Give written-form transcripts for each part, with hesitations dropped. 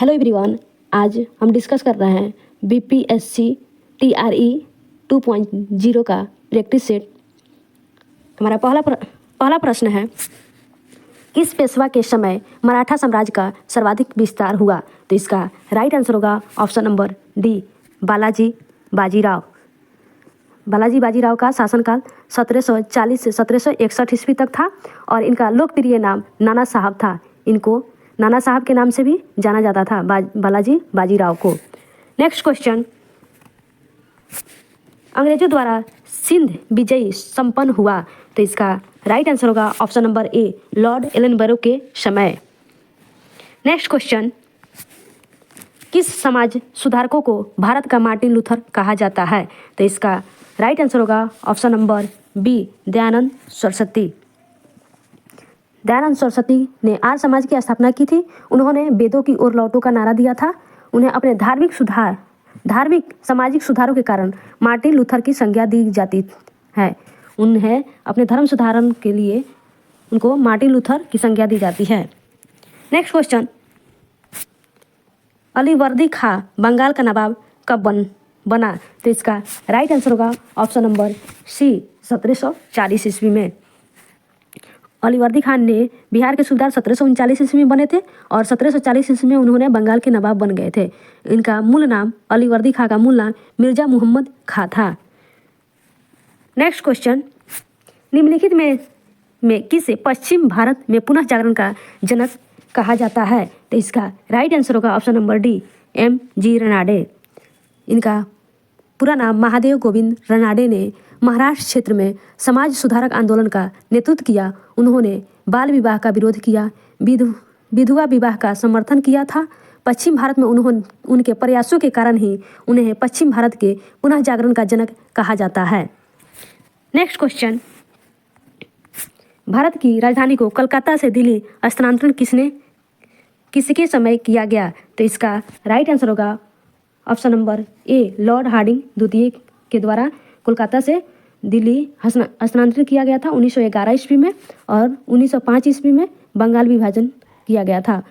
Hello everyone, आज हम discuss कर रहे हैं बीपीएससी टीआरई 2.0 का प्रैक्टिस सेट। हमारा पहला प्रश्न है, किस पेशवा के समय मराठा साम्राज्य का सर्वाधिक विस्तार हुआ? तो इसका राइट आंसर होगा option number D, Balaji Bajirao. Balaji Bajirao का शासनकाल 1740 से 1761 ईस्वी तक था और इनका लोकप्रिय नाम नाना साहब था। इनको नाना साहब के नाम से भी जाना जाता था, बालाजी बाजीराव को। नेक्स्ट क्वेश्चन, अंग्रेजों द्वारा सिंध विजय संपन्न हुआ? तो इसका राइट आंसर होगा option number A, Lord Ellenborough के समय। नेक्स्ट क्वेश्चन, किस समाज सुधारकों को भारत का मार्टिन लूथर कहा जाता है? तो इसका राइट आंसर होगा option number B, Dayanand Saraswati. Dayanand Saraswati ने आर्य समाज की स्थापना की थी। उन्होंने वेदों की ओर लौटो का नारा दिया था। उन्हें अपने धार्मिक सामाजिक सुधारों के कारण मार्टिन लूथर की संज्ञा दी जाती है। उन्हें अपने धर्म सुधारण के लिए उनको मार्टिन लूथर की संज्ञा दी जाती है। नेक्स्ट क्वेश्चन, अलीवर्दी खां बंगाल का नवाब कब बना? तो इसका राइट आंसर होगा ऑप्शन नंबर सी, 1740 ईस्वी में। अलीवर्दी खान ने बिहार के सूबेदार 1739 ईस्वी में बने थे और 1740 ईस्वी में उन्होंने बंगाल के नवाब बन गए थे। इनका मूल नाम, अलीवर्दी खां का मूल नाम मिर्जा मुहम्मद खां था। नेक्स्ट क्वेश्चन, निम्नलिखित में किसे पश्चिम भारत में पुनः जागरण का जनक कहा जाता है? तो इसका राइट आंसर होगा option number D, M.G. Ranade. इनका पूरा नाम महादेव गोविंद रनाडे ने महाराष्ट्र क्षेत्र में समाज सुधारक आंदोलन का नेतृत्व किया। उन्होंने बाल विवाह का विरोध किया, विधवा विवाह का समर्थन किया था। पश्चिम भारत में उनके प्रयासों के कारण ही उन्हें पश्चिम भारत के पुनः जागरण का जनक कहा जाता है। नेक्स्ट क्वेश्चन, भारत की राजधानी को कलकत्ता से दिल्ली स्थानांतरण किसके समय किया गया? तो इसका राइट आंसर होगा option number A, Lord Hardinge द्वितीय के द्वारा कोलकाता से दिल्ली स्थानांतरित किया गया था 1911 ईस्वी में और 1905 ईस्वी में बंगाल विभाजन किया गया था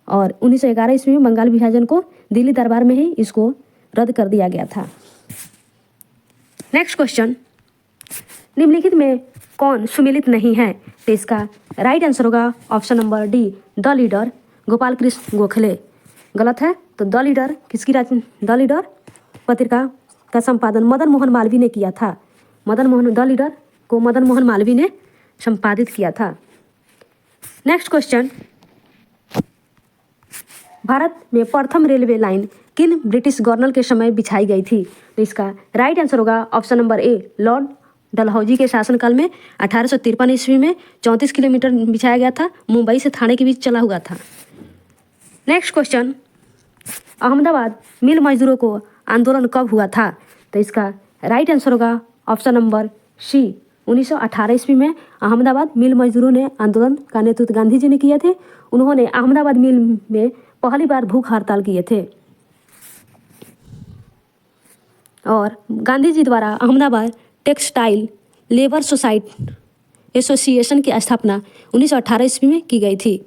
और 1911 ईस्वी में बंगाल विभाजन को दिल्ली दरबार में ही इसको रद्द कर दिया गया था। नेक्स्ट क्वेश्चन, निम्नलिखित में कौन सुमेलित नहीं है? तो इसका राइट आंसर होगा option number D, the leader Gopal Krishna Gokhale. गलत है। तो द लीडर द लीडर पत्रिका का संपादन मदन मोहन मालवीय ने किया था। द लीडर को मदन मोहन मालवीय ने संपादित किया था। नेक्स्ट क्वेश्चन, भारत में प्रथम रेलवे लाइन किन ब्रिटिश गवर्नर के समय बिछाई गई थी? तो इसका राइट आंसर होगा option number A, Lord Dalhousie के शासनकाल में 1853 ईस्वी में 34 किलोमीटर बिछाया गया था। मुंबई से थाने के बीच चला हुआ था। नेक्स्ट क्वेश्चन, अहमदाबाद मिल मजदूरों को आंदोलन कब हुआ था? तो इसका राइट आंसर होगा ऑप्शन नंबर सी, 1918 ईस्वी में अहमदाबाद मिल मजदूरों ने आंदोलन का नेतृत्व गांधी जी ने किए थे। उन्होंने अहमदाबाद मिल में पहली बार भूख हड़ताल किए थे और गांधी जी द्वारा Ahmedabad textile labour society association की स्थापना 1918 ईस्वी में की गई थी।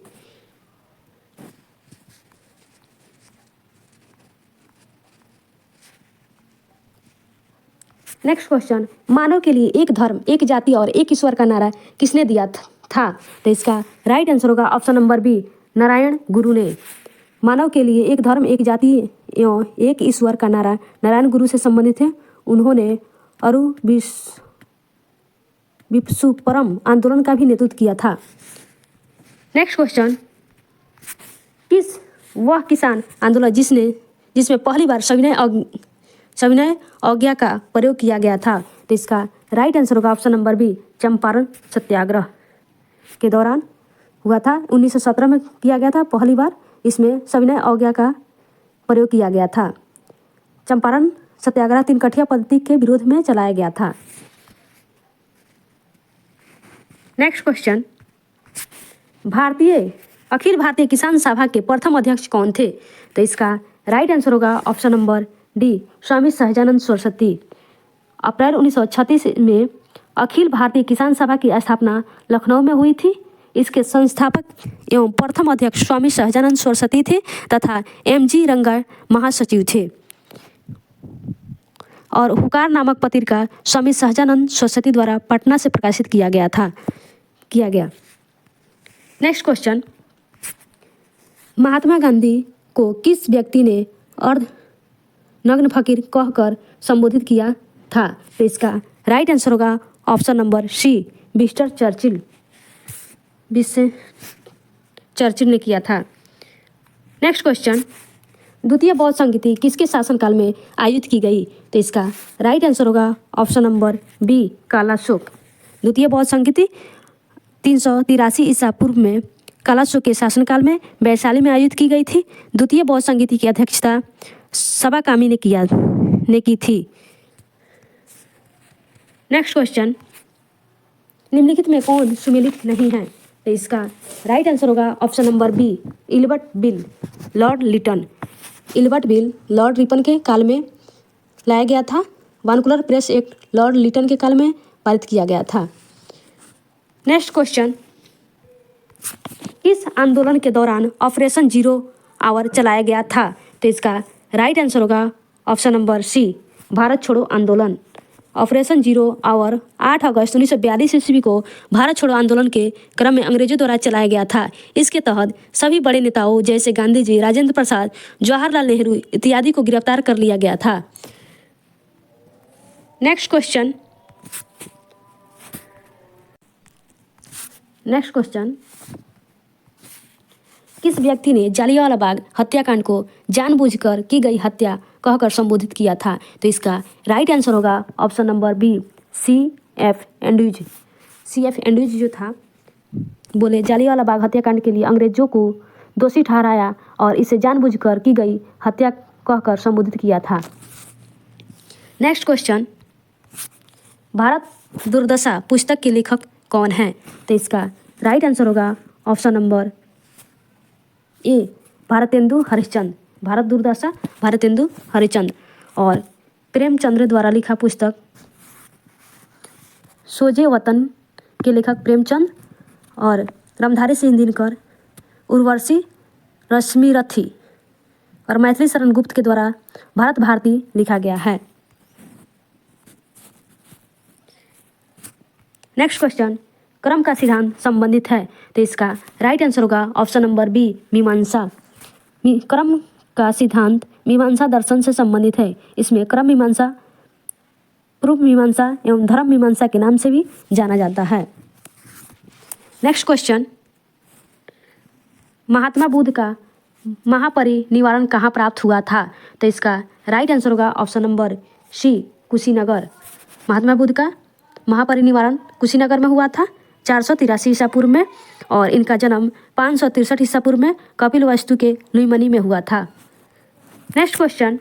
नेक्स्ट क्वेश्चन, मानव के लिए एक धर्म, एक जाति और एक ईश्वर का नारा किसने दिया था? तो इसका राइट आंसर होगा ऑप्शन नंबर बी, नारायण गुरु ने। मानव के लिए एक धर्म, एक जाति एवं एक ईश्वर का नारा नारायण गुरु से संबंधित है। उन्होंने अरु विप्सुपरम आंदोलन का भी नेतृत्व किया था। नेक्स्ट क्वेश्चन, वह किसान आंदोलन जिसमें पहली बार सविनय अवज्ञा का प्रयोग किया गया था? तो इसका राइट आंसर होगा ऑप्शन नंबर बी, चंपारण सत्याग्रह के दौरान हुआ था। 1917 में किया गया था पहली बार। इसमें सविनय अवज्ञा का प्रयोग किया गया था। चंपारण सत्याग्रह तीनकठिया पद्धति के विरोध में चलाया गया था। नेक्स्ट क्वेश्चन, अखिल भारतीय किसान सभा के प्रथम अध्यक्ष कौन थे? तो इसका राइट आंसर होगा option number D, Swami Sahajanand Saraswati. अप्रैल 1936 में अखिल भारतीय किसान सभा की स्थापना लखनऊ में हुई थी। इसके संस्थापक एवं प्रथम अध्यक्ष स्वामी सहजानंद सरस्वती थे तथा MG रंगा महासचिव थे। और हुकार नामक पत्रिका स्वामी सहजानंद सरस्वती द्वारा पटना से प्रकाशित किया गया। नेक्स्ट क्वेश्चन, महात्मा गांधी को किस व्यक्ति ने अर्ध नग्न फकीर कहकर संबोधित किया था? तो इसका राइट आंसर होगा option number C, Winston Churchill ने किया था। नेक्स्ट क्वेश्चन, द्वितीय बौद्ध संगीति किसके शासनकाल में आयोजित की गई? तो इसका राइट आंसर होगा ऑप्शन नंबर बी, कालाशोक। द्वितीय बौद्ध संगीति 383 ईसा पूर्व में कालाशोक के शासनकाल में वैशाली में आयोजित की गई थी। द्वितीय बौद्ध संगीति की अध्यक्षता सबा कामी ने की थी। नेक्स्ट क्वेश्चन, निम्नलिखित में कौन सुमेलित नहीं है? तो इसका राइट आंसर होगा option number B, Ilbert Bill Lord Lytton. Ilbert Bill Lord Ripon के काल में लाया गया था। Vernacular Press Act Lord Lytton के काल में पारित किया गया था। नेक्स्ट क्वेश्चन, किस आंदोलन के दौरान ऑपरेशन जीरो आवर चलाया गया था? तो इसका राइट आंसर होगा ऑप्शन नंबर सी, भारत छोड़ो आंदोलन। ऑपरेशन जीरो आवर 8 अगस्त 1942 ईस्वी को भारत छोड़ो आंदोलन के क्रम में अंग्रेजों द्वारा चलाया गया था। इसके तहत सभी बड़े नेताओं जैसे गांधी जी, राजेंद्र प्रसाद, जवाहरलाल नेहरू इत्यादि को गिरफ्तार कर लिया गया था। नेक्स्ट क्वेश्चन, किस व्यक्ति ने जालियांवाला बाग हत्याकांड को जानबूझकर की गई हत्या कहकर संबोधित किया था? तो इसका राइट आंसर होगा option number B, CF Andrews जो था, बोले जालियांवाला बाग हत्याकांड के लिए अंग्रेजों को दोषी ठहराया और इसे जानबूझकर की गई हत्या कहकर संबोधित किया था। नेक्स्ट क्वेश्चन, भारत दुर्दशा पुस्तक के लेखक कौन है? तो इसका राइट आंसर होगा ऑप्शन नंबर ए, भारतेंदु हरिश्चंद्र। भारत दुर्दशा भारतेंदु हरिश्चंद्र। और प्रेमचंद्र द्वारा लिखा पुस्तक सोजे वतन के लेखक प्रेमचंद और रामधारी सिंह दिनकर, उर्वशी रश्मिरथी और मैथिली शरण गुप्त के द्वारा भारत भारती लिखा गया है। नेक्स्ट क्वेश्चन, क्रम का सिद्धांत संबंधित है? तो इसका राइट आंसर होगा ऑप्शन नंबर बी, मीमांसा। क्रम का सिद्धांत मीमांसा दर्शन से संबंधित है। इसमें क्रम मीमांसा, पूर्व मीमांसा एवं धर्म मीमांसा के नाम से भी जाना जाता है। नेक्स्ट क्वेश्चन, महात्मा बुद्ध का महापरिनिर्वाण कहाँ प्राप्त हुआ था? तो इसका राइट आंसर होगा ऑप्शन नंबर सी, कुशीनगर। महात्मा बुद्ध का महापरिनिर्वाण कुशीनगर में हुआ था 483 ईसा पूर्व में और इनका जन्म 563 ईसा पूर्व में कपिलवस्तु के लुइमनी में हुआ था। नेक्स्ट क्वेश्चन,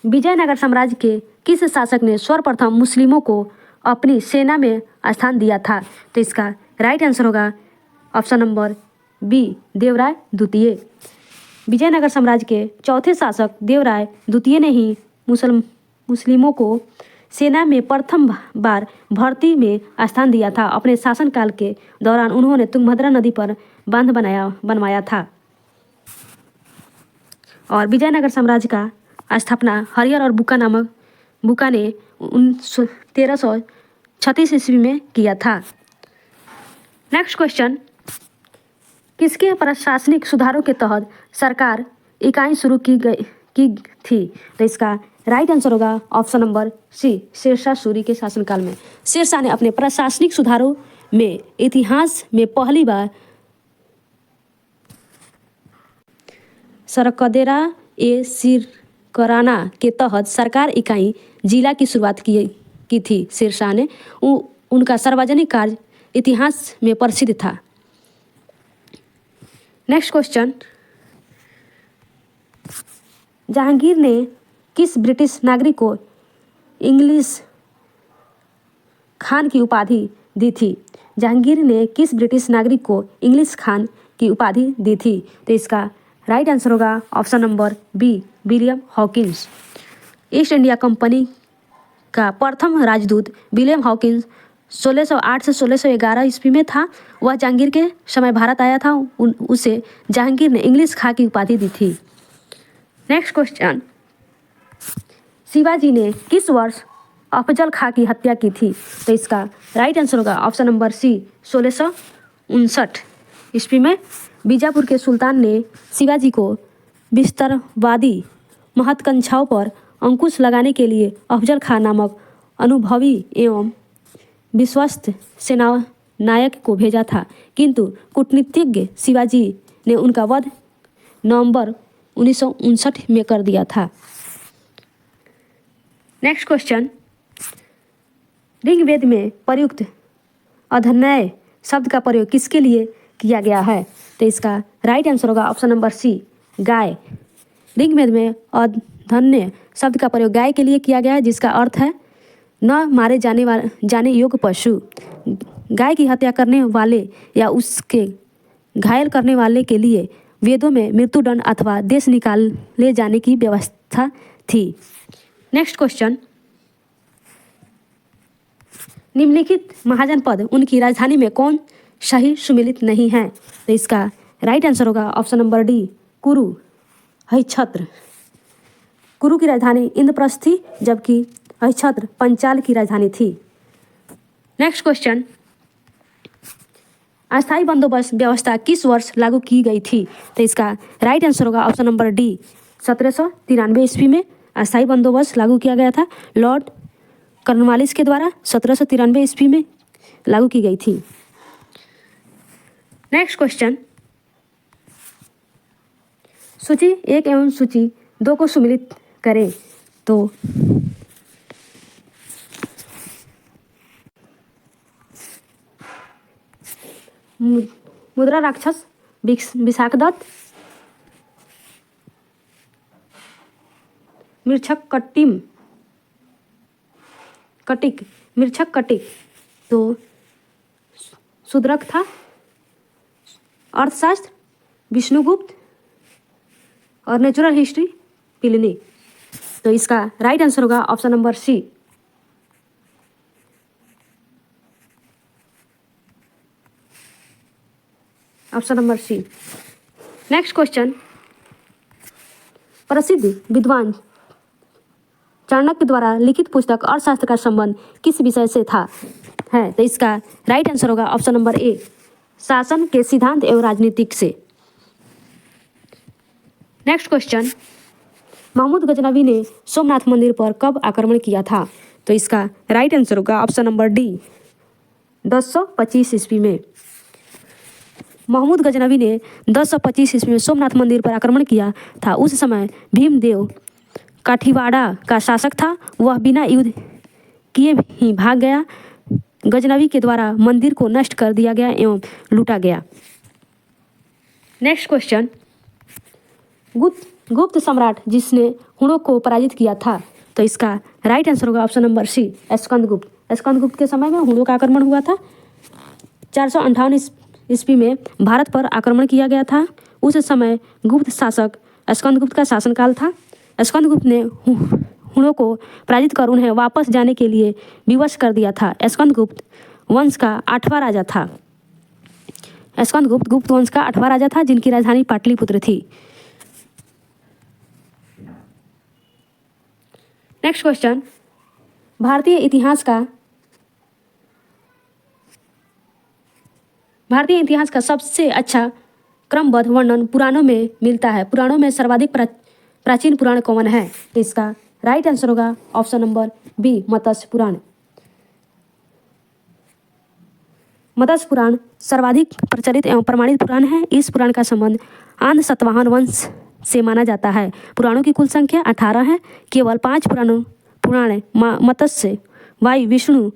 विजयनगर साम्राज्य के किस शासक ने सर्वप्रथम मुस्लिमों को अपनी सेना में स्थान दिया था? तो इसका राइट आंसर होगा ऑप्शन नंबर बी, देवराय द्वितीय। विजयनगर साम्राज्य के चौथे शासक देवराय द्वितीय ने ही मुस्लिमों को सेना में प्रथम बार भर्ती में स्थान दिया था। अपने शासनकाल के दौरान उन्होंने तुंगभद्रा नदी पर बांध बनवाया था। और विजयनगर साम्राज्य का स्थापना हरिहर और बुका ने 1336 ईस्वी में किया था। नेक्स्ट क्वेश्चन, किसके प्रशासनिक सुधारों के तहत सरकार इकाई शुरू की थी? तो इसका राइट आंसर होगा option number C, Sher Shah Suri के शासनकाल में। शेरशाह ने अपने प्रशासनिक सुधारों में इतिहास में पहली बार सरकदेरा ए सिरकराना के तहत सरकार इकाई जिला की शुरुआत की थी। शेरशाह ने उनका सार्वजनिक कार्य इतिहास में प्रसिद्ध था। नेक्स्ट क्वेश्चन, जहांगीर ने किस ब्रिटिश नागरिक को इंग्लिश खान की उपाधि दी थी? जहांगीर ने किस ब्रिटिश नागरिक को इंग्लिश खान की उपाधि दी थी? तो इसका राइट आंसर होगा option number B, William Hawkins. East India Company का प्रथम राजदूत विलियम हॉकिंस 1608 से 1611 ईस्वी में था। वह जहांगीर के समय भारत आया था। उसे जहांगीर ने इंग्लिश खां की उपाधि दी थी। नेक्स्ट क्वेश्चन, शिवाजी ने किस वर्ष अफजल खां की हत्या की थी? तो इसका राइट आंसर होगा ऑप्शन नंबर सी 1659 ईस्वी में। बीजापुर के सुल्तान ने शिवाजी को विस्तारवादी महत्वाकांक्षाओं पर अंकुश लगाने के लिए अफजल खां नामक अनुभवी एवं विश्वस्त सेना नायक को भेजा था, किंतु कूटनीतिज्ञ शिवाजी ने उनका वध नवंबर 1959 में कर दिया था। नेक्स्ट क्वेश्चन, ऋग्वेद में प्रयुक्त अधन्यय शब्द का प्रयोग किसके लिए किया गया है? तो इसका राइट आंसर होगा ऑप्शन नंबर सी गाय। ऋग्वेद में अधन्य शब्द का प्रयोग गाय के लिए किया गया है, जिसका अर्थ है न मारे जाने योग्य पशु। गाय की हत्या करने वाले या उसके घायल करने वाले के लिए वेदों में मृत्युदंड अथवा देश निकाले जाने की व्यवस्था थी। नेक्स्ट क्वेश्चन, निम्नलिखित महाजनपद उनकी राजधानी में कौन सही सुमिलित नहीं है? तो इसका राइट आंसर होगा ऑप्शन नंबर डी कुरु अहिच्छत्र। कुरु की राजधानी इंद्रप्रस्थ थी, जबकि अहिच्छत्र पंचाल की राजधानी थी। नेक्स्ट क्वेश्चन, अस्थायी बंदोबस्त व्यवस्था किस वर्ष लागू की गई थी? तो इसका राइट आंसर होगा ऑप्शन नंबर डी 1793 ईस्वी में अस्थायी बंदोबस्त लागू किया गया था। लॉर्ड कॉर्नवालिस के द्वारा 1793 ईस्वी में लागू की गई थी। नेक्स्ट क्वेश्चन, सूची 1 एवं सूची 2 को सुमिलित करें। तो मुद्रा राक्षस विशाखदत्त, मिर्छक कटिक तो शूद्रक था। अर्थशास्त्र विष्णुगुप्त और नेचुरल हिस्ट्री प्लिनी। तो इसका राइट आंसर होगा option number C. Option number C. Next question, प्रसिद्ध विद्वान चाणक्य द्वारा लिखित पुस्तक अर्थशास्त्र का संबंध किस विषय से था है? तो इसका राइट आंसर होगा ऑप्शन नंबर ए शासन के सिद्धांत एवं राजनीतिक से। नेक्स्ट क्वेश्चन, महमूद गजनवी ने सोमनाथ मंदिर पर कब आक्रमण किया था? तो इसका राइट आंसर होगा ऑप्शन नंबर डी 1025 ईस्वी में। महमूद गजनवी ने 1025 ईस्वी में सोमनाथ मंदिर पर आक्रमण किया था। उस समय भीमदेव काठीवाड़ा का शासक था। वह बिना युद्ध किए ही भाग गया। गजनवी के द्वारा मंदिर को नष्ट कर दिया गया एवं लूटा गया। नेक्स्ट क्वेश्चन, गुप्त सम्राट जिसने हुणों को पराजित किया था? तो इसका राइट आंसर होगा option number C Skandagupta. Skandagupta के समय में हुणों का आक्रमण हुआ था। 458 ईस्वी में भारत पर आक्रमण किया गया था। उस समय गुप्त शासक स्कंदगुप्त का शासनकाल था। स्कंदगुप्त ने हुणों को पराजित कर उन्हें वापस जाने के लिए विवश कर दिया था। स्कंदगुप्त वंश का 8वां राजा था। स्कंदगुप्त गुप्त वंश का 8वां राजा था, जिनकी राजधानी पाटलिपुत्र थी। नेक्स्ट क्वेश्चन, भारतीय इतिहास का सबसे अच्छा क्रमबद्ध वर्णन पुराणों में मिलता है। पुराणों में सर्वाधिक प्राचीन पुराण कौन है? इसका राइट आंसर होगा ऑप्शन नंबर बी मत्स्य पुराण। मत्स्य पुराण सर्वाधिक प्रचलित एवं प्रमाणित पुराण है। इस पुराण का संबंध आंध्र सातवाहन वंश से माना जाता है। पुराणों की कुल संख्या 18 है। केवल 5 पुराण मत्स्य, वायु, विष्णु,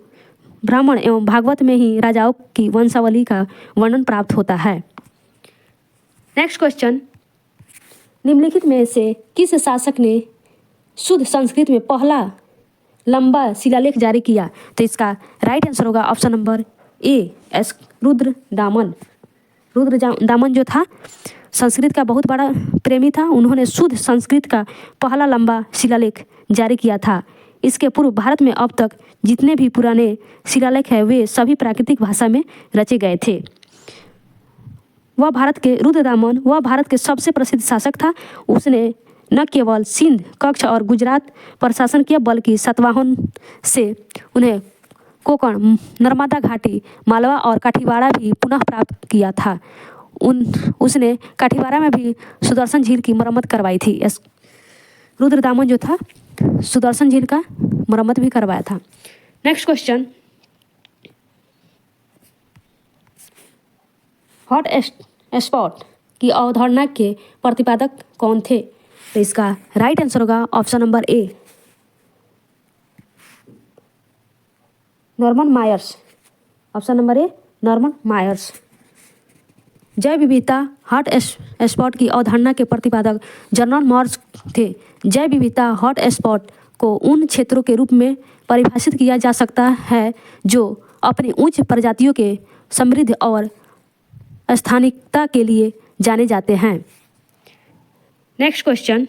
ब्राह्मण एवं भागवत में ही राजाओं की वंशावली का वर्णन प्राप्त होता है। नेक्स्ट क्वेश्चन, निम्नलिखित में से किस शासक ने शुद्ध संस्कृत में पहला लंबा शिलालेख जारी किया? तो इसका राइट आंसर होगा ऑप्शन नंबर ए रुद्रदामन। रुद्रदामन जो था संस्कृत का बहुत बड़ा प्रेमी था। उन्होंने शुद्ध संस्कृत का पहला लंबा शिलालेख जारी किया था। इसके पूर्व भारत में अब तक जितने भी पुराने शिलालेख हैं वे सभी प्राकृतिक भाषा में रचे गए थे। वह भारत के सबसे प्रसिद्ध शासक था। उसने न केवल सिंध, कच्छ और गुजरात पर शासन किया बल्कि सातवाहन से उन्हें कोंकण, नर्मदा घाटी, मालवा और काठीवाड़ा भी पुनः प्राप्त किया था। उसने काठीवाड़ा में भी सुदर्शन झील की मरम्मत करवाई थी। रुद्रदामन जो था सुदर्शन झील का मरम्मत भी करवाया था। नेक्स्ट क्वेश्चन, हॉट स्पॉट की अवधारणा के प्रतिपादक कौन थे? तो इसका राइट आंसर होगा option number A, Norman Myers. Option number A, Norman Myers. जैव विविधता हॉट स्पॉट की अवधारणा के प्रतिपादक जनरल मॉर्स थे। जैव विविधता हॉट स्पॉट को उन क्षेत्रों के रूप में परिभाषित किया जा सकता है जो अपनी उच्च प्रजातियों के समृद्ध और स्थानिकता के लिए जाने जाते हैं। नेक्स्ट क्वेश्चन,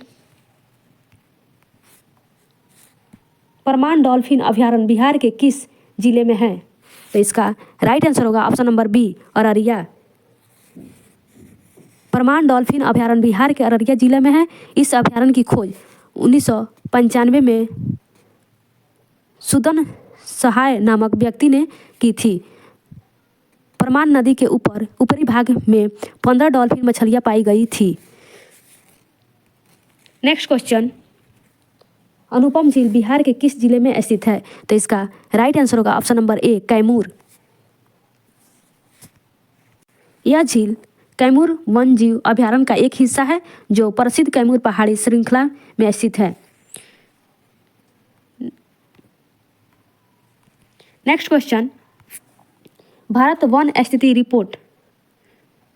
परमान डॉल्फिन अभयारण्य बिहार के किस जिले में है? तो इसका राइट आंसर होगा option number B, Araria. Parman dolphin अभयारण्य बिहार के अररिया जिले में है। इस अभयारण्य की खोज 1995 में सुदन सहाय नामक व्यक्ति ने की थी। परमान नदी के ऊपरी भाग में 15 डॉल्फिन मछलियां पाई गई थी। नेक्स्ट क्वेश्चन, अनुपम झील बिहार के किस जिले में स्थित है? तो इसका राइट आंसर होगा ऑप्शन नंबर ए, कैमूर। यह झील कैमूर वन जीव अभयारण्य का एक हिस्सा है जो प्रसिद्ध कैमूर पहाड़ी श्रृंखला में स्थित है। नेक्स्ट क्वेश्चन, भारत वन स्थिति रिपोर्ट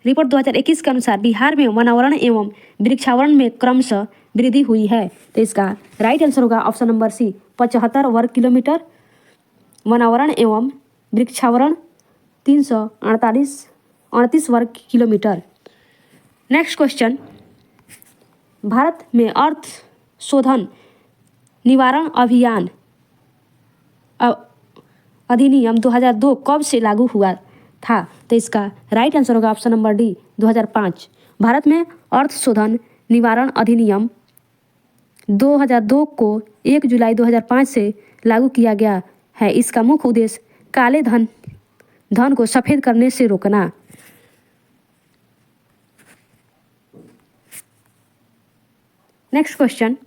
2021 के अनुसार बिहार में वनावरण एवं वृक्षावरण में क्रमशः वृद्धि हुई है। तो इसका राइट आंसर होगा ऑप्शन नंबर सी, 75 वर्ग किलोमीटर। वनावरण एवं वृक्षावरण 338 वर्ग किलोमीटर। नेक्स्ट क्वेश्चन, भारत में अर्थ शोधन निवारण अभियान अधिनियम 2002 कब से लागू हुआ था? तो इसका राइट आंसर होगा ऑप्शन नंबर डी, 2005। भारत में अर्थ शोधन निवारण अधिनियम 2002 को 1 जुलाई 2005 से लागू किया गया है। इसका मुख्य उद्देश्य काले धन को सफेद करने से रोकना। नेक्स्ट क्वेश्चन,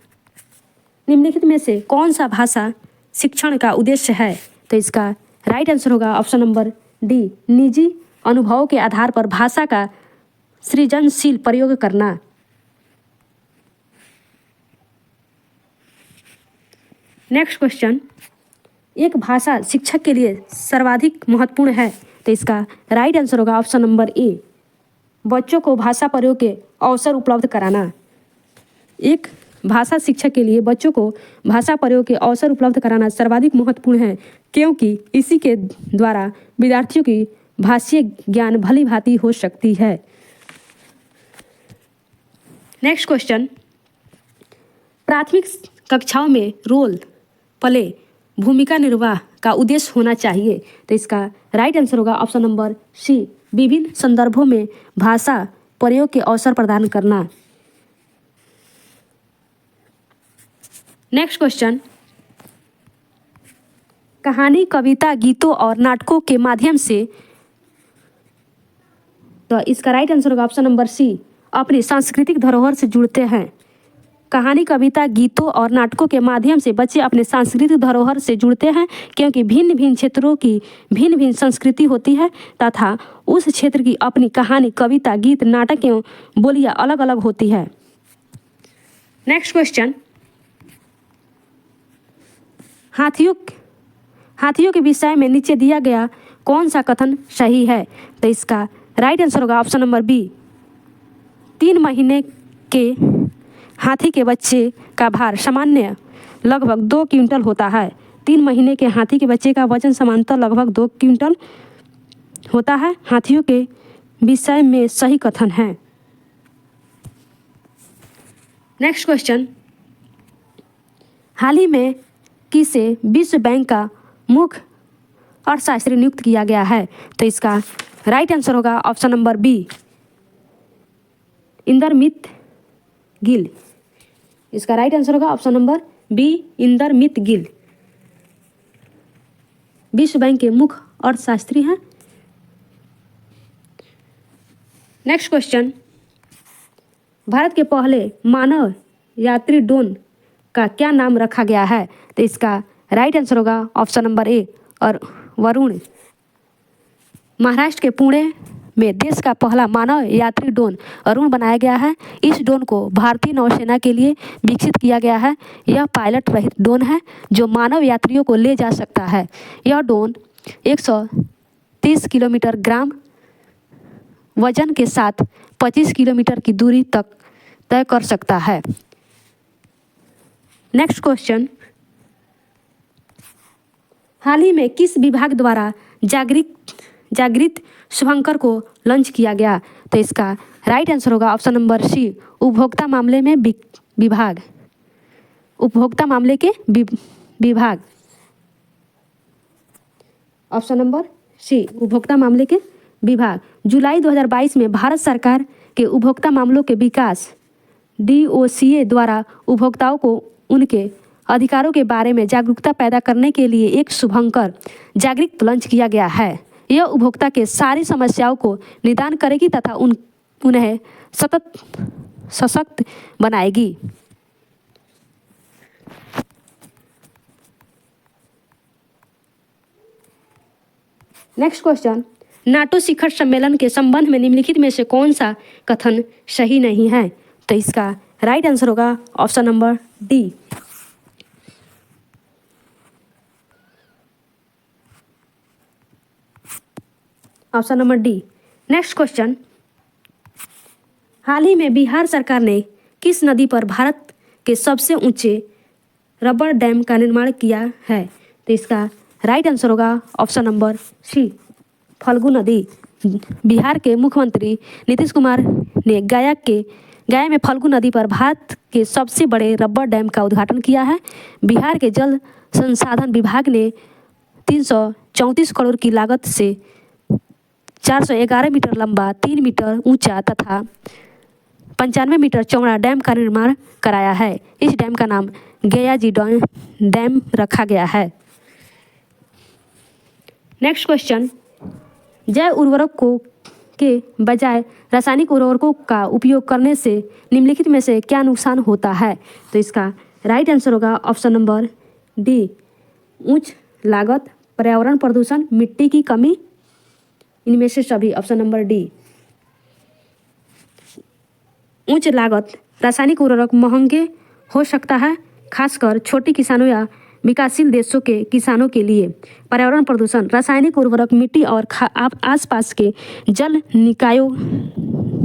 निम्नलिखित में से कौन सा भाषा शिक्षण का उद्देश्य है? तो इसका राइट आंसर होगा ऑप्शन नंबर डी, निजी अनुभवों के आधार पर भाषा का सृजनशील प्रयोग करना। नेक्स्ट क्वेश्चन, एक भाषा शिक्षक के लिए सर्वाधिक महत्वपूर्ण है। तो इसका राइट आंसर होगा ऑप्शन नंबर ए, बच्चों को भाषा प्रयोग के अवसर उपलब्ध कराना। एक भाषा शिक्षक के लिए बच्चों को भाषा प्रयोग के अवसर उपलब्ध कराना सर्वाधिक महत्वपूर्ण है, क्योंकि इसी के द्वारा विद्यार्थियों की भाषीय ज्ञान भली भांति हो सकती है। नेक्स्ट क्वेश्चन, प्राथमिक कक्षाओं में रोल प्ले भूमिका निर्वाह का उद्देश्य होना चाहिए। तो इसका राइट आंसर होगा ऑप्शन नंबर सी, विभिन्न संदर्भों में भाषा प्रयोग के अवसर प्रदान करना। नेक्स्ट क्वेश्चन, कहानी, कविता, गीतों और नाटकों के माध्यम से, तो इसका राइट आंसर होगा ऑप्शन नंबर सी, अपनी सांस्कृतिक धरोहर से जुड़ते हैं। कहानी, कविता, गीतों और नाटकों के माध्यम से बच्चे अपने सांस्कृतिक धरोहर से जुड़ते हैं, क्योंकि भिन्न भिन्न क्षेत्रों की भिन्न भिन्न संस्कृति होती है तथा उस क्षेत्र की अपनी कहानी, कविता, गीत, नाटक एवं बोलियां अलग अलग होती है। नेक्स्ट क्वेश्चन, हाथियों के विषय में नीचे दिया गया कौन सा कथन सही है? तो इसका राइट आंसर होगा ऑप्शन नंबर बी, 3 महीने के हाथी के बच्चे का भार सामान्य लगभग 2 क्विंटल होता है। 3 महीने के हाथी के बच्चे का वजन सामान्यतः लगभग 2 क्विंटल होता है। हाथियों के विषय में सही कथन है। नेक्स्ट क्वेश्चन, हाल ही में किसे विश्व बैंक का मुख्य अर्थशास्त्री नियुक्त किया गया है? तो इसका राइट आंसर होगा ऑप्शन नंबर बी, इंदरमित गिल। इसका राइट आंसर होगा ऑप्शन नंबर बी, इंदरमित गिल विश्व बैंक के मुख्य अर्थशास्त्री हैं। नेक्स्ट क्वेश्चन, भारत के पहले मानव यात्री ड्रोन का क्या नाम रखा गया है? तो इसका राइट आंसर होगा ऑप्शन नंबर ए और वरुण। महाराष्ट्र के पुणे में देश का पहला मानव यात्री ड्रोन अरुण बनाया गया है। इस ड्रोन को भारतीय नौसेना के लिए विकसित किया गया है। यह पायलट रहित ड्रोन है जो मानव यात्रियों को ले जा सकता है। यह ड्रोन 130 किलोमीटर ग्राम वजन के साथ 25 किलोमीटर की दूरी तक तय कर सकता है। नेक्स्ट क्वेश्चन, हाल ही में किस विभाग द्वारा जागृत शुभंकर को लॉन्च किया गया? तो इसका राइट आंसर होगा ऑप्शन नंबर सी, उपभोक्ता मामले में विभाग, उपभोक्ता मामले के विभाग। ऑप्शन नंबर सी, उपभोक्ता मामले के विभाग। जुलाई 2022 में भारत सरकार के उपभोक्ता मामलों के विकास DOCA द्वारा उपभोक्ताओं को उनके अधिकारों के बारे में जागरूकता पैदा करने के लिए एक शुभंकर जागृत लॉन्च किया गया है। यह उपभोक्ता के सारी समस्याओं को निदान करेगी तथा उन्हें सशक्त बनाएगी। नेक्स्ट क्वेश्चन, नाटो शिखर सम्मेलन के संबंध में निम्नलिखित में से कौन सा कथन सही नहीं है? तो इसका राइट आंसर होगा option number D, option number D. Next question, हाल ही में बिहार सरकार ने किस नदी पर भारत के सबसे ऊंचे रबर डैम का निर्माण किया है? तो इसका राइट आंसर होगा ऑप्शन नंबर सी, फल्गु नदी। बिहार के मुख्यमंत्री नीतीश कुमार ने गया में फल्गु नदी पर भारत के सबसे बड़े रबर डैम का उद्घाटन किया है। बिहार के जल संसाधन विभाग ने 334 करोड़ की लागत से 411 मीटर लंबा, 3 मीटर ऊंचा तथा 95 मीटर चौड़ा डैम का निर्माण कराया है। इस डैम का नाम गयाजी डैम रखा गया है। नेक्स्ट क्वेश्चन, जैव उर्वरकों के बजाय रासायनिक उर्वरकों का उपयोग करने से निम्नलिखित में से क्या नुकसान होता है? तो इसका राइट आंसर होगा ऑप्शन नंबर डी, उच्च लागत, पर्यावरण प्रदूषण, मिट्टी की कमी, इनमें से सभी। ऑप्शन नंबर डी, उच्च लागत। रासायनिक उर्वरक महंगे हो सकता है, खासकर छोटे किसानों या विकासशील देशों के किसानों के लिए। पर्यावरण प्रदूषण, रासायनिक उर्वरक मिट्टी और आसपास के जल निकायों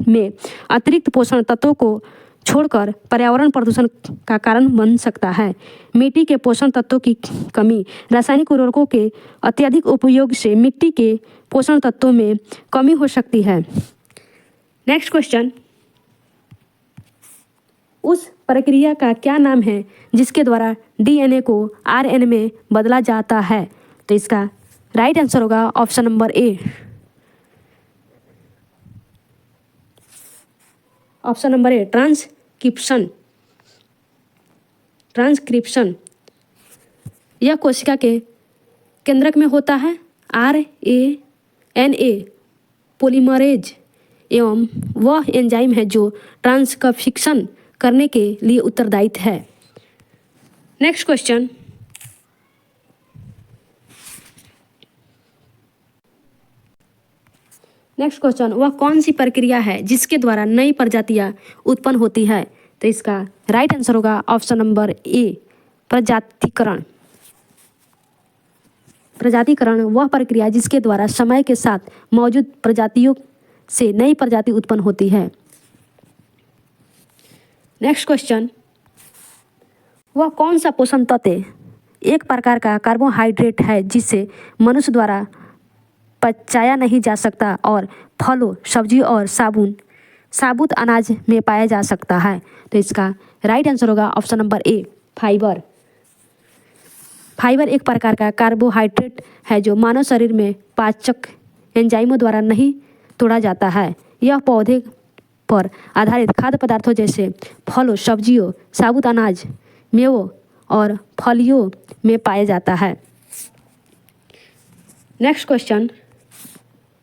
में अतिरिक्त पोषण तत्वों को छोड़कर पर्यावरण प्रदूषण का कारण बन सकता है। मिट्टी के पोषण तत्वों की कमी, रासायनिक उर्वरकों के अत्यधिक उपयोग से मिट्टी के पोषण तत्वों में कमी हो सकती है। नेक्स्ट क्वेश्चन, उस प्रक्रिया का क्या नाम है जिसके द्वारा DNA को RNA में बदला जाता है? तो इसका राइट आंसर होगा ऑप्शन नंबर ए, ऑप्शन नंबर ए, ट्रांसक्रिप्शन। यह कोशिका के केंद्रक में होता है। RNA पॉलीमरेज एवं वह एंजाइम है जो ट्रांसक्रिप्शन करने के लिए उत्तरदायी है। नेक्स्ट क्वेश्चन, वह कौन सी प्रक्रिया है जिसके द्वारा नई प्रजातियां उत्पन्न होती है? तो इसका राइट आंसर होगा ऑप्शन नंबर ए, प्रजातिकरण। प्रजातिकरण वह प्रक्रिया जिसके द्वारा समय के साथ मौजूद प्रजातियों से नई प्रजाति उत्पन्न होती है। नेक्स्ट क्वेश्चन, वह कौन सा पोषण तत्व एक प्रकार का कार्बोहाइड्रेट है जिसे मनुष्य द्वारा पचाया नहीं जा सकता और फलों, सब्जी और साबुत अनाज में पाया जा सकता है? तो इसका राइट आंसर होगा ऑप्शन नंबर ए, फाइबर। फाइबर एक प्रकार का कार्बोहाइड्रेट है जो मानव शरीर में पाचक एंजाइमों द्वारा नहीं तोड़ा जाता है। यह पौधे पर आधारित खाद्य पदार्थों जैसे फलों, सब्जियों, साबुत अनाज, मेवों और फलियों में पाया जाता है। नेक्स्ट क्वेश्चन,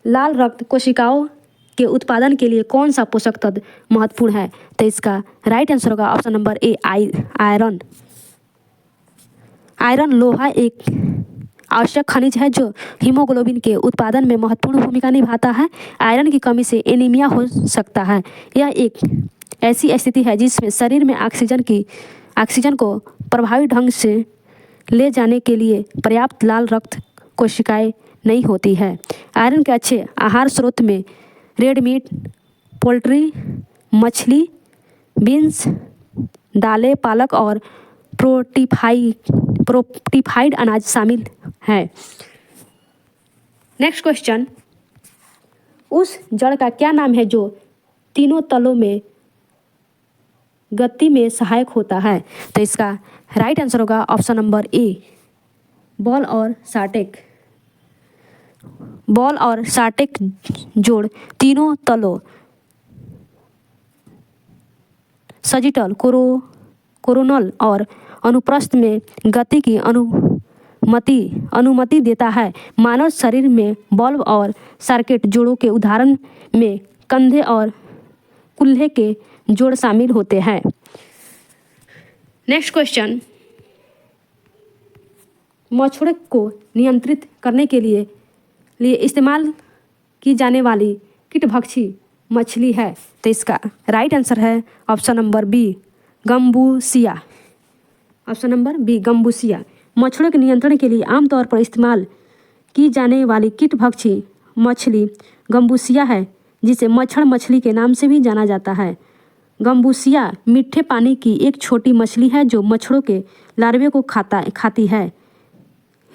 लाल रक्त कोशिकाओं के उत्पादन के लिए कौन सा पोषक तत्व महत्वपूर्ण है? तो इसका राइट आंसर होगा ऑप्शन नंबर ए, आयरन। आयरन लोहा एक आवश्यक खनिज है जो हीमोग्लोबिन के उत्पादन में महत्वपूर्ण भूमिका निभाता है। आयरन की कमी से एनीमिया हो सकता है। यह एक ऐसी स्थिति है जिसमें शरीर में ऑक्सीजन को प्रभावी ढंग से ले जाने के लिए पर्याप्त लाल रक्त कोशिकाएं नहीं होती है। आयरन के अच्छे आहार स्रोत में रेड मीट, पोल्ट्री, मछली, बीन्स, दालें, पालक और प्रोटीफाइड अनाज शामिल है। नेक्स्ट क्वेश्चन, उस जड़ का क्या नाम है जो तीनों तलों में गति में सहायक होता है? तो इसका राइट आंसर होगा ऑप्शन नंबर ए, बॉल और साटेक। बॉल और साटेक जोड़ तीनों तलों सजिटल, कोरोनल और अनुप्रस्थ में गति की अनुमति देता है। मानव शरीर में बल्ब और सर्किट जोड़ों के उदाहरण में कंधे और कूल्हे के जोड़ शामिल होते हैं। नेक्स्ट क्वेश्चन, मच्छरों को नियंत्रित करने के लिए इस्तेमाल की जाने वाली कीटभक्षी मछली है। तो इसका राइट आंसर है option number B, gambusia. Option number B, gambusia. मच्छरों के नियंत्रण के लिए आमतौर पर इस्तेमाल की जाने वाली कीटभक्षी मछली गम्बूसिया है, जिसे मच्छर मछली के नाम से भी जाना जाता है। गम्बूसिया मीठे पानी की एक छोटी मछली है जो मच्छरों के लार्वे को खाती है।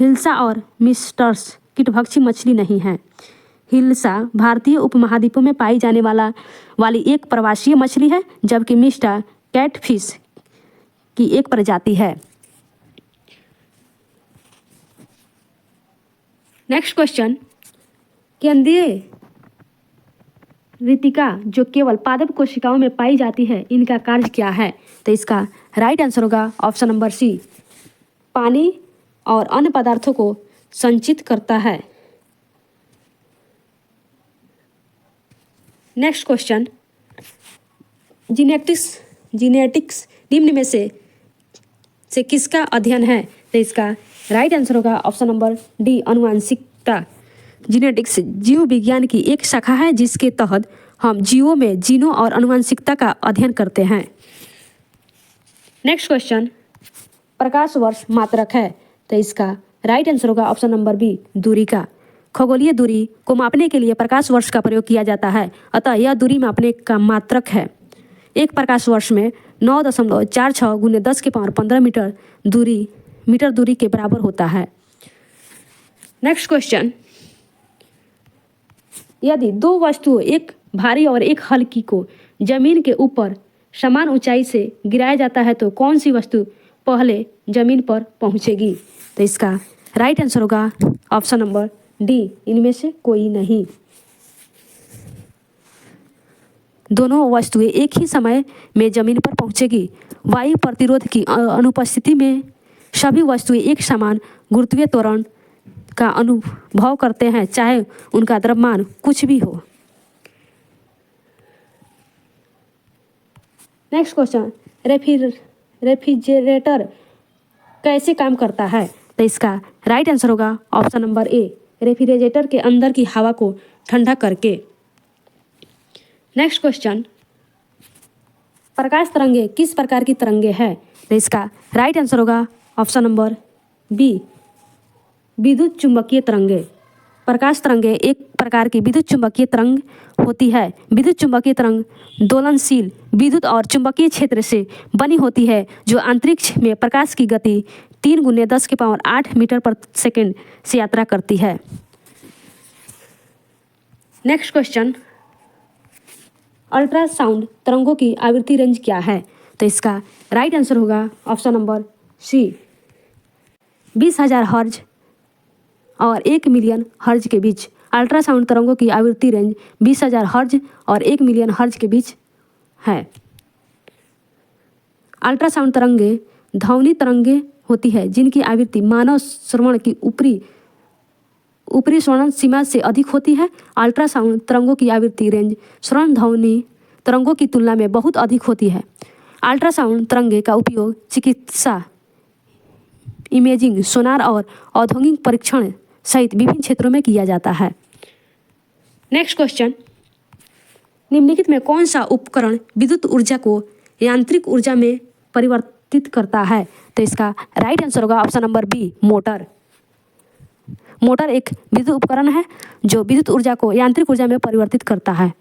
हिल्सा और मिस्टर्स कीटभक्षी मछली नहीं है। हिल्सा भारतीय उपमहाद्वीपों में पाई जाने वाली एक प्रवासीय मछली है, जबकि मिस्टर कैटफिश की एक प्रजाति है। नेक्स्ट क्वेश्चन, केंद्रीय रितिका जो केवल पादप कोशिकाओं में पाई जाती है, इनका कार्य क्या है? तो इसका राइट आंसर होगा ऑप्शन नंबर सी, पानी और अन्य पदार्थों को संचित करता है। नेक्स्ट क्वेश्चन, जीनेटिक्स निम्न में से किसका अध्ययन है? तो इसका राइट आंसर होगा ऑप्शन नंबर डी, अनुवांशिकता। जीनेटिक्स जीव विज्ञान की एक शाखा है जिसके तहत हम जीवों में जीनों और अनुवांशिकता का अध्ययन करते हैं। नेक्स्ट क्वेश्चन, प्रकाश वर्ष मात्रक है। तो इसका राइट आंसर होगा ऑप्शन नंबर बी, दूरी का। खगोलीय दूरी को मापने के लिए प्रकाश वर्ष का प्रयोग किया जाता है, अतः यह दूरी मापने का मात्रक है। एक प्रकाश वर्ष में 9.46 × 10⁻15 मीटर दूरी के बराबर होता है। नेक्स्ट क्वेश्चन, यदि दो वस्तुओं, एक भारी और एक हल्की को जमीन के ऊपर समान ऊंचाई से गिराया जाता है तो कौन सी वस्तु पहले जमीन पर पहुंचेगी? तो इसका राइट आंसर होगा ऑप्शन नंबर डी, इनमें से कोई नहीं। दोनों वस्तुएं एक ही समय में जमीन पर पहुंचेगी। वायु प्रतिरोध की अनुपस्थिति में सभी वस्तुएं एक समान गुरुत्वीय त्वरण का अनुभव करते हैं, चाहे उनका द्रव्यमान कुछ भी हो। नेक्स्ट क्वेश्चन, रेफ्रिजरेटर कैसे काम करता है? तो इसका राइट आंसर होगा ऑप्शन नंबर ए, रेफ्रिजरेटर के अंदर की हवा को ठंडा करके। नेक्स्ट क्वेश्चन, प्रकाश तरंगे किस प्रकार की तरंगे है? तो इसका राइट आंसर होगा ऑप्शन नंबर बी, विद्युत चुंबकीय तरंगे। प्रकाश तरंगे एक प्रकार की विद्युत चुंबकीय तरंग होती है। विद्युत चुंबकीय तरंग दोलनशील विद्युत और चुंबकीय क्षेत्र से बनी होती है जो अंतरिक्ष में प्रकाश की गति 3 × 10⁸ मीटर/सेकंड से यात्रा करती है। नेक्स्ट क्वेश्चन, अल्ट्रासाउंड तरंगों की आवृत्ति रेंज क्या है? तो इसका राइट आंसर होगा ऑप्शन नंबर सी, 20,000 हर्ज और 1 मिलियन हर्ज के बीच। अल्ट्रासाउंड तरंगों की आवृत्ति रेंज 20,000 हर्ज और 1 मिलियन हर्ज के बीच है। अल्ट्रासाउंड तरंगे ध्वनि तरंगे होती है जिनकी आवृत्ति मानव श्रवण की ऊपरी श्रवण सीमा से अधिक होती है। अल्ट्रासाउंड तरंगों की आवृत्ति रेंज श्रवण ध्वनि तरंगों की तुलना में बहुत अधिक होती है। अल्ट्रासाउंड तरंगे का उपयोग चिकित्सा, इमेजिंग, सोनार और औद्योगिक परीक्षण सहित विभिन्न क्षेत्रों में किया जाता है। नेक्स्ट क्वेश्चन, निम्नलिखित में कौन सा उपकरण विद्युत ऊर्जा को यांत्रिक ऊर्जा में परिवर्तित करता है? तो इसका राइट आंसर होगा option number B, motor. Motor एक विद्युत उपकरण है जो विद्युत ऊर्जा को यांत्रिक ऊर्जा में परिवर्तित करता है।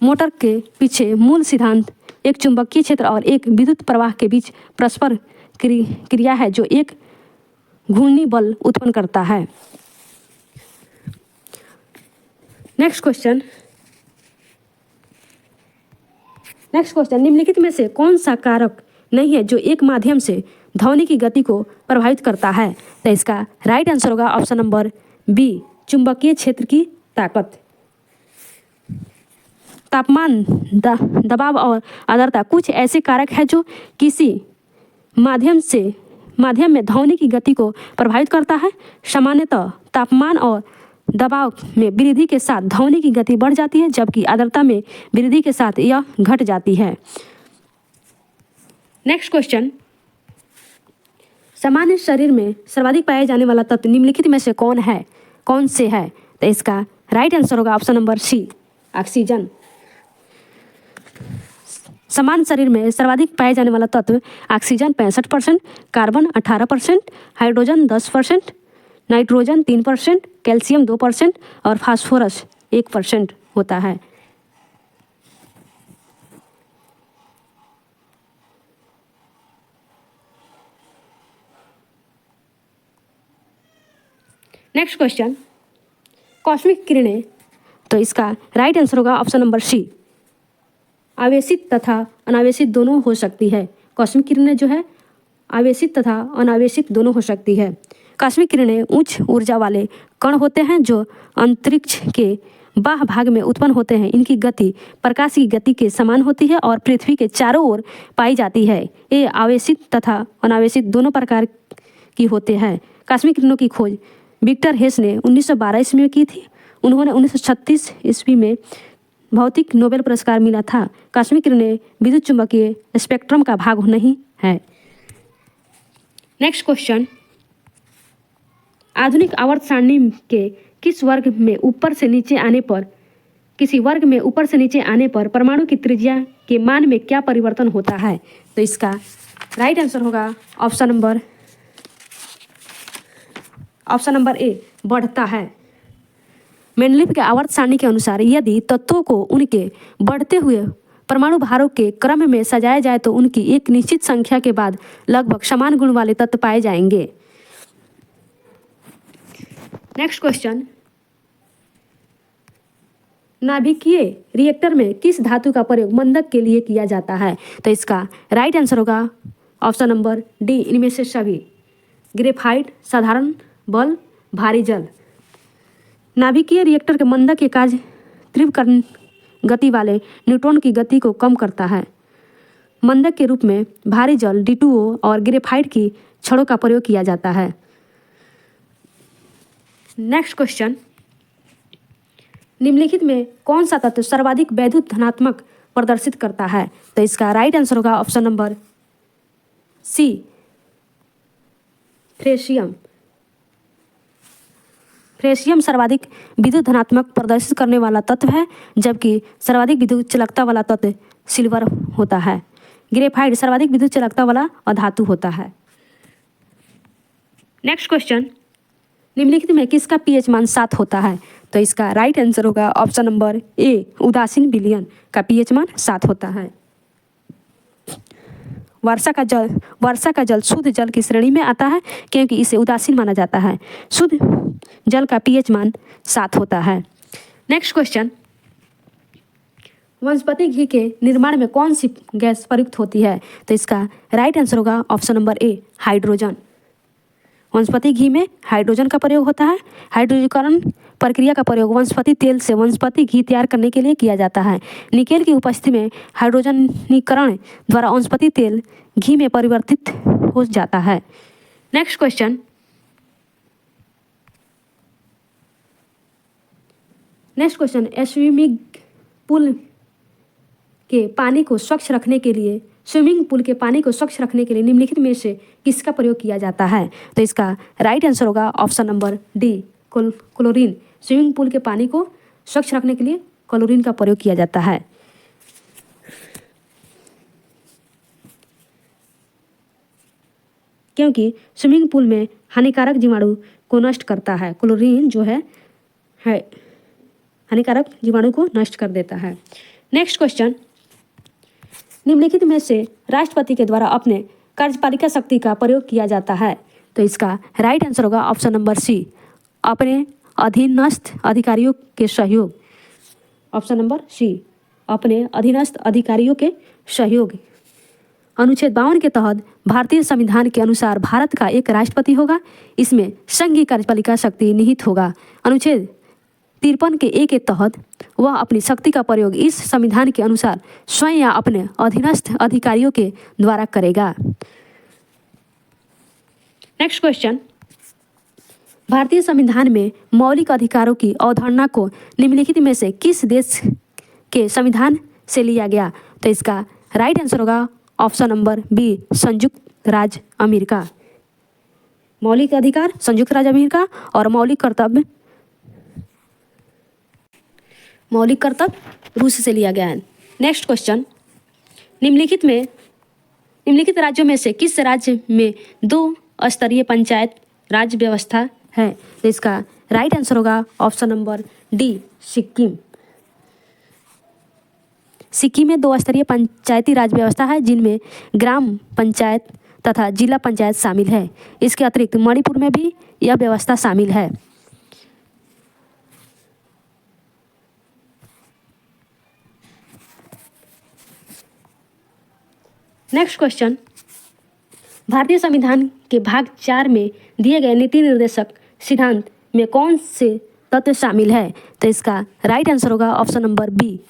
मोटर के पीछे मूल सिद्धांत एक चुंबकीय क्षेत्र और एक विद्युत प्रवाह के बीच परस्पर क्रिया है जो एक घूर्णी बल उत्पन्न करता है। नेक्स्ट क्वेश्चन, निम्नलिखित में से कौन सा कारक नहीं है जो एक माध्यम से ध्वनि की गति को प्रभावित करता है? तो इसका राइट आंसर होगा ऑप्शन नंबर बी, चुंबकीय क्षेत्र की ताकत। तापमान, दबाव और आर्द्रता कुछ ऐसे कारक हैं जो किसी माध्यम में ध्वनि की गति को प्रभावित करता है। सामान्यतः तापमान और दबाव में वृद्धि के साथ ध्वनि की गति बढ़ जाती है, जबकि आर्द्रता में वृद्धि के साथ यह घट जाती है। नेक्स्ट क्वेश्चन, सामान्य शरीर में सर्वाधिक पाया जाने वाला तत्व निम्नलिखित में से कौन से है? तो इसका राइट आंसर होगा ऑप्शन नंबर सी, ऑक्सीजन। सामान्य शरीर में सर्वाधिक पाए जाने वाला तत्व oxygen 65%, carbon 18%, hydrogen 10%, nitrogen 3%, calcium 2% और फास्फोरस 1% होता है। नेक्स्ट क्वेश्चन, कॉस्मिक किरणें, तो इसका राइट आंसर होगा ऑप्शन नंबर सी, आवेशित तथा अनावेशित दोनों हो सकती है। कॉस्मिक किरणें जो है आवेशित तथा अनावेशित दोनों हो सकती है। कॉस्मिक किरणें उच्च ऊर्जा वाले कण होते हैं जो अंतरिक्ष के बाह्य भाग में उत्पन्न होते हैं। इनकी गति प्रकाश की गति के समान होती है और पृथ्वी के चारों ओर पाई जाती है। ये आवेशित तथा अनावेशित दोनों प्रकार की होते हैं। कॉस्मिक किरणों की खोज विक्टर हेस ने 1912 ईस्वी में की थी। उन्होंने 1936 ईस्वी में भौतिक नोबेल पुरस्कार मिला था। कॉस्मिक किरणें विद्युत चुंबकीय स्पेक्ट्रम का भाग नहीं है। नेक्स्ट क्वेश्चन, आधुनिक आवर्त सारणी के किसी वर्ग में ऊपर से नीचे आने पर परमाणु की त्रिज्या के मान में क्या परिवर्तन होता है? तो इसका राइट आंसर होगा ऑप्शन नंबर ए, बढ़ता है। मेंडलीव के आवर्त सारणी के अनुसार यदि तत्वों को उनके बढ़ते हुए परमाणु भारों के क्रम में सजाया जाए तो उनकी एक निश्चित संख्या के बाद लगभग समान गुण वाले तत्व पाए जाएंगे। नेक्स्ट क्वेश्चन, नाभिकीय रिएक्टर में किस धातु का प्रयोग मंदक के लिए किया जाता है? तो इसका राइट आंसर होगा ऑप्शन नंबर डी, इनमें से सभी। ग्रेफाइट, साधारण बल, भारी जल। नाभिकीय रिएक्टर के मंदक के कार्य तीव्र गति वाले न्यूट्रॉन की गति को कम करता है। मंदक के रूप में भारी जल, D2O और ग्रेफाइट की छड़ों का प्रयोग किया जाता है। नेक्स्ट क्वेश्चन, निम्नलिखित में कौन सा तत्व सर्वाधिक वैद्युत धनात्मक प्रदर्शित करता है? तो इसका राइट आंसर होगा ऑप्शन नंबर सी, फ्रेशियम। फ्रेशियम सर्वाधिक विद्युत धनात्मक प्रदर्शित करने वाला तत्व है, जबकि सर्वाधिक विद्युत चालकता वाला तत्व सिल्वर होता है। ग्रेफाइट सर्वाधिक विद्युत चालकता वाला अधातु होता है। नेक्स्ट क्वेश्चन, निम्नलिखित में किसका pH मान 7 होता है? तो इसका राइट आंसर होगा ऑप्शन नंबर ए, उदासीन विलयन का pH मान 7 होता है। वर्षा का जल शुद्ध जल की श्रेणी में आता है क्योंकि इसे उदासीन माना जाता है। शुद्ध जल का pH मान 7 होता है। नेक्स्ट क्वेश्चन, वनस्पति घी के निर्माण में कौन सी गैस प्रयुक्त होती है? तो इसका राइट आंसर होगा ऑप्शन नंबर ए, हाइड्रोजन। वनस्पति घी में हाइड्रोजन का प्रयोग होता है। हाइड्रोजीकरण प्रक्रिया का प्रयोग वनस्पति तेल से वनस्पति घी तैयार करने के लिए किया जाता है। निकेल की उपस्थिति में हाइड्रोजनीकरण द्वारा वनस्पति तेल घी में परिवर्तित हो जाता है। नेक्स्ट क्वेश्चन, स्विमिंग पूल के पानी को स्वच्छ रखने के लिए निम्नलिखित में से किसका प्रयोग किया जाता है? तो इसका राइट आंसर होगा option number D, chlorine. Swimming pool के पानी को स्वच्छ रखने के लिए क्लोरीन का प्रयोग किया जाता है। क्योंकि स्विमिंग पूल में हानिकारक जीवाणु को नष्ट करता है। क्लोरीन जो है हानिकारक जीवाणु को नष्ट कर देता है। नेक्स्ट क्वेश्चन, निम्नलिखित में से राष्ट्रपति के द्वारा अपने कार्यपालिका शक्ति का प्रयोग किया जाता है? तो इसका राइट आंसर होगा ऑप्शन नंबर सी, अपने अधीनस्थ अधिकारियों के सहयोग। ऑप्शन नंबर सी, अपने अधीनस्थ अधिकारियों के सहयोग। अनुच्छेद 52 के तहत भारतीय संविधान के अनुसार भारत का एक राष्ट्रपति होगा। इसमें संघीय कार्यपालिका शक्ति निहित होगा। अनुच्छेद 53 के ए के तहत वह अपनी शक्ति का प्रयोग इस संविधान के अनुसार स्वयं या अपने अधीनस्थ अधिकारियों के द्वारा करेगा। नेक्स्ट क्वेश्चन, भारतीय संविधान में मौलिक अधिकारों की अवधारणा को निम्नलिखित में से किस देश के संविधान से लिया गया? तो इसका राइट आंसर होगा ऑप्शन नंबर बी, संयुक्त राज्य अमेरिका। मौलिक अधिकार संयुक्त राज्य अमेरिका और मौलिक कर्तव्य रूस से लिया गया है। नेक्स्ट क्वेश्चन, निम्नलिखित राज्यों में से किस राज्य में 2 स्तरीय पंचायत राज व्यवस्था है? तो इसका राइट आंसर होगा option number D, Sikkim. Sikkim में 2 स्तरीय पंचायती राज व्यवस्था है, जिनमें ग्राम पंचायत तथा जिला पंचायत शामिल है। इसके अतिरिक्त मणिपुर में भी यह व्यवस्था शामिल है। नेक्स्ट क्वेश्चन, भारतीय संविधान के भाग 4 में दिए गए नीति निर्देशक सिद्धांत में कौन से तत्व शामिल है? तो इसका राइट आंसर होगा ऑप्शन नंबर बी,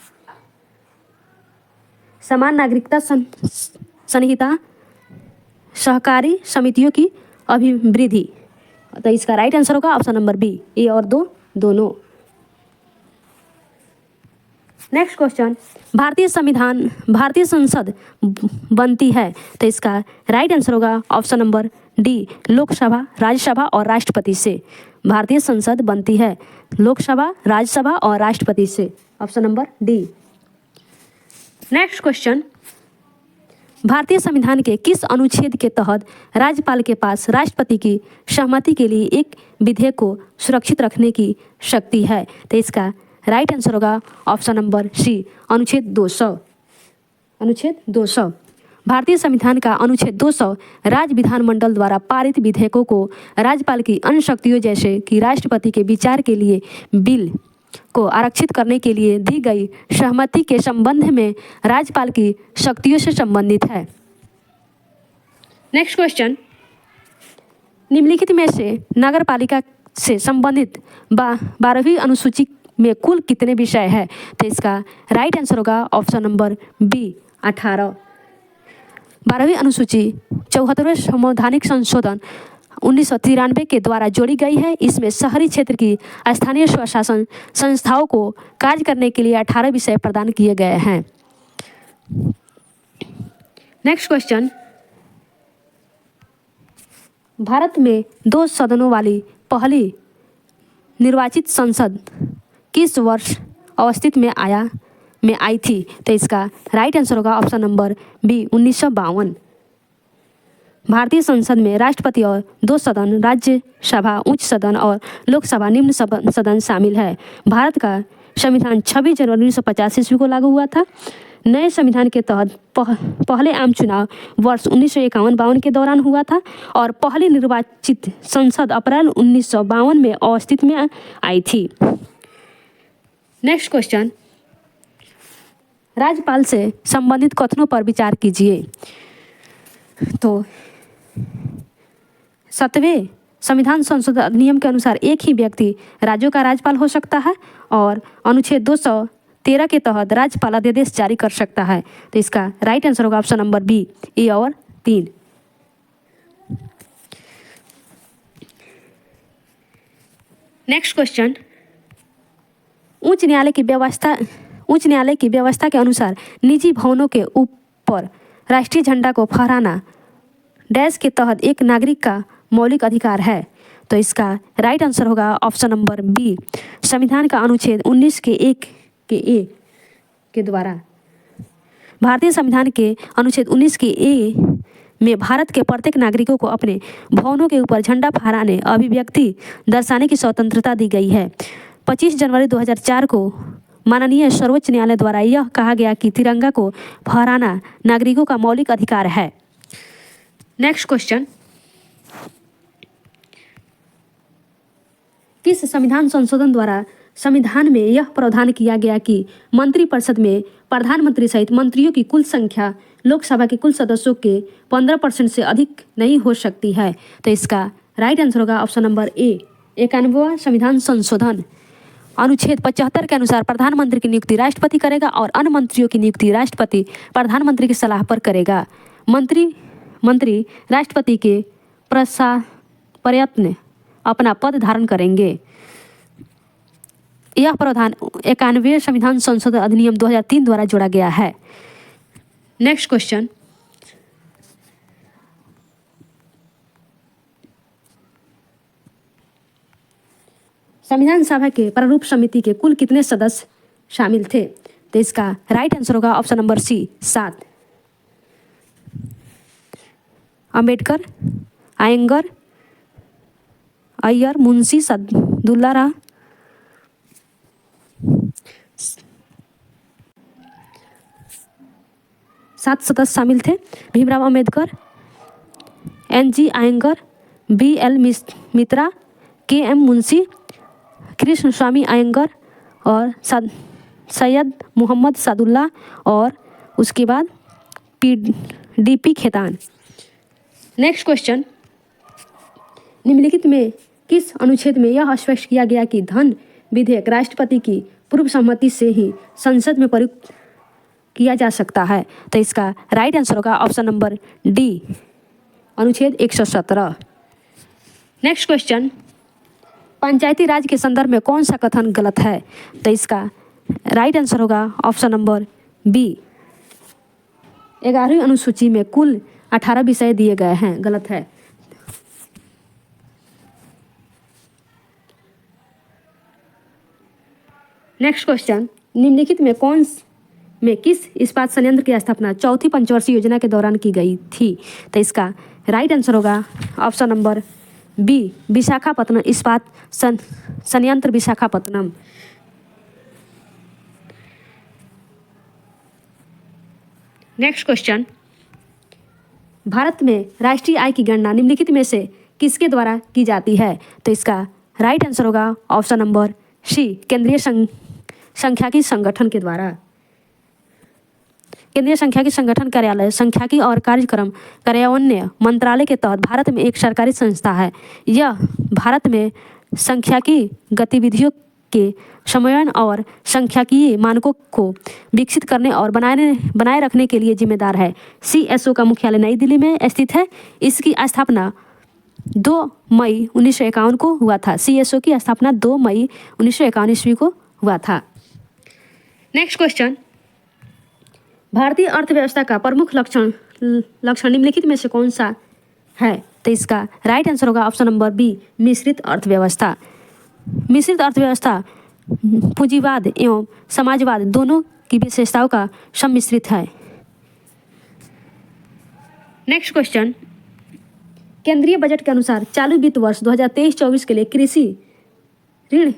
समान नागरिकता संहिता, सहकारी समितियों की अभिवृद्धि। तो इसका राइट आंसर होगा ऑप्शन नंबर बी, ए और दो दोनों। नेक्स्ट क्वेश्चन, भारतीय संसद बनती है। तो इसका राइट आंसर होगा option number D, Lok Sabha, Rajya Sabha और राष्ट्रपति से। भारतीय संसद बनती है लोकसभा, राज्यसभा और राष्ट्रपति से। Option number D. Next question, भारतीय संविधान के किस अनुच्छेद के तहत राज्यपाल के पास राष्ट्रपति की सहमति के लिए एक विधेयक को सुरक्षित रखने की शक्ति है? तो इसका राइट आंसर होगा ऑप्शन नंबर सी, अनुच्छेद 200। अनुच्छेद 200। भारतीय संविधान का अनुच्छेद 200 राज्य विधानमंडल द्वारा पारित विधेयकों को राज्यपाल की अन्य शक्तियों जैसे कि राष्ट्रपति के विचार के लिए बिल को आरक्षित करने के लिए दी गई सहमति के संबंध में राज्यपाल की शक्तियों से संबंधित है। नेक्स्ट क्वेश्चन, निम्नलिखित में से नगरपालिका से संबंधित 12वीं अनुसूची में कुल कितने विषय है? तो इसका राइट आंसर होगा ऑप्शन नंबर बी, 18। 12वीं अनुसूची 74वें संवैधानिक संशोधन 1993 के द्वारा जोड़ी गई है। इसमें शहरी क्षेत्र की स्थानीय स्वशासन संस्थाओं को कार्य करने के लिए 18 विषय प्रदान किए गए हैं। नेक्स्ट क्वेश्चन, भारत में 2 सदनों वाली पहली निर्वाचित संसद किस वर्ष अस्तित्व में आई थी? तो इसका राइट आंसर होगा ऑप्शन नंबर बी, 1952। भारतीय संसद में राष्ट्रपति और 2 सदन, राज्यसभा उच्च सदन और लोकसभा निम्न सदन शामिल है। भारत का संविधान 26 जनवरी 1950 ईस्वी को लागू हुआ था। नए संविधान के तहत पहले आम चुनाव वर्ष 1951-52 के दौरान हुआ था और पहली निर्वाचित संसद अप्रैल 1952 में अस्तित्व में आई थी। नेक्स्ट क्वेश्चन, राज्यपाल से संबंधित कथनों पर विचार कीजिए। तो संविधान संशोधन अधिनियम के अनुसार एक ही व्यक्ति राज्यों का राज्यपाल हो सकता है और अनुच्छेद 213 के तहत राज्यपाल अध्यादेश जारी कर सकता है। तो इसका राइट आंसर होगा ऑप्शन नंबर बी, ए और 3। नेक्स्ट क्वेश्चन, उच्च न्यायालय की व्यवस्था के अनुसार निजी भवनों के ऊपर राष्ट्रीय झंडा को फहराना डैश के तहत एक नागरिक का मौलिक अधिकार है। तो इसका राइट आंसर होगा ऑप्शन नंबर बी, संविधान का अनुच्छेद 19 के 1 के ए के द्वारा। भारतीय संविधान के अनुच्छेद 19 के ए में भारत के प्रत्येक नागरिकों को अपने भवनों के ऊपर झंडा फहराने, अभिव्यक्ति दर्शाने की स्वतंत्रता दी गई है। 25 जनवरी 2004 को माननीय सर्वोच्च न्यायालय द्वारा यह कहा गया कि तिरंगा को फहराना नागरिकों का मौलिक अधिकार है। नेक्स्ट क्वेश्चन, किस संविधान संशोधन द्वारा संविधान में यह प्रावधान किया गया कि मंत्रिपरिषद में प्रधानमंत्री सहित मंत्रियों की कुल संख्या लोकसभा के कुल सदस्यों के 15% से अधिक नहीं हो सकती है। तो इसका राइट आंसर होगा ऑप्शन नंबर ए, 91वां संविधान संशोधन। अनुच्छेद 75 के अनुसार प्रधानमंत्री की नियुक्ति राष्ट्रपति करेगा और अन्य मंत्रियों की नियुक्ति राष्ट्रपति प्रधानमंत्री की सलाह पर करेगा। मंत्री राष्ट्रपति के प्रयत्न अपना पद धारण करेंगे। यह प्रावधान 91वें संविधान संशोधन अधिनियम 2003 द्वारा जोड़ा गया है। नेक्स्ट क्वेश्चन, संविधान सभा के प्रारूप समिति के कुल कितने सदस्य शामिल थे? तो इसका राइट आंसर होगा option number C, 7। Ambedkar, Ayyangar, Ayyar, Munshi Saadulla Rao, 7 सदस्य शामिल थे। भीमराव अंबेडकर, NG आयंगर, BL मित्रा, KM मुंशी, कृष्ण स्वामी आयंगर और सैयद मोहम्मद सादुल्ला और उसके बाद DP खेतान। नेक्स्ट क्वेश्चन, निम्नलिखित में किस अनुच्छेद में यह स्पष्ट किया गया कि धन विधेयक राष्ट्रपति की पूर्व सहमति से ही संसद में प्रयुक्त किया जा सकता है? तो इसका राइट आंसर होगा ऑप्शन नंबर डी, अनुच्छेद 117। नेक्स्ट क्वेश्चन, पंचायती राज के संदर्भ में कौन सा कथन गलत है? तो इसका राइट आंसर होगा ऑप्शन नंबर बी, 11वीं अनुसूची में कुल 18 विषय दिए गए हैं, गलत है। नेक्स्ट क्वेश्चन, निम्नलिखित में किस इस्पात संयंत्र की स्थापना चौथी पंचवर्षीय योजना के दौरान की गई थी? तो इसका राइट आंसर होगा ऑप्शन नंबर बी, विशाखापत्तनम इस्पात संयंत्र, विशाखापत्तनम। नेक्स्ट क्वेश्चन, भारत में राष्ट्रीय आय की गणना निम्नलिखित में से किसके द्वारा की जाती है? तो इसका राइट आंसर होगा ऑप्शन नंबर सी, केंद्रीय सांख्यिकी संगठन के द्वारा। केंद्रीय सांख्यिकी संगठन कार्यालय सांख्यिकी और कार्यक्रम कार्यान्वयन मंत्रालय के तहत भारत में एक सरकारी संस्था है। यह भारत में सांख्यिकी गतिविधियों के समन्वयन और सांख्यिकीय मानकों को विकसित करने और बनाए रखने के लिए जिम्मेदार है। CSO का मुख्यालय नई दिल्ली में स्थित है। इसकी स्थापना 2 मई 1951 को हुआ था। CSO की स्थापना 2 मई 1951 ईस्वी को हुआ था। नेक्स्ट क्वेश्चन, भारतीय अर्थव्यवस्था का प्रमुख लक्षण निम्नलिखित में से कौन सा है? तो इसका राइट आंसर होगा ऑप्शन नंबर बी, मिश्रित अर्थव्यवस्था। मिश्रित अर्थव्यवस्था पूंजीवाद एवं समाजवाद दोनों की विशेषताओं का सम्मिश्रित है। नेक्स्ट क्वेश्चन, केंद्रीय बजट के अनुसार चालू वित्त वर्ष 2023-24 के लिए कृषि ऋण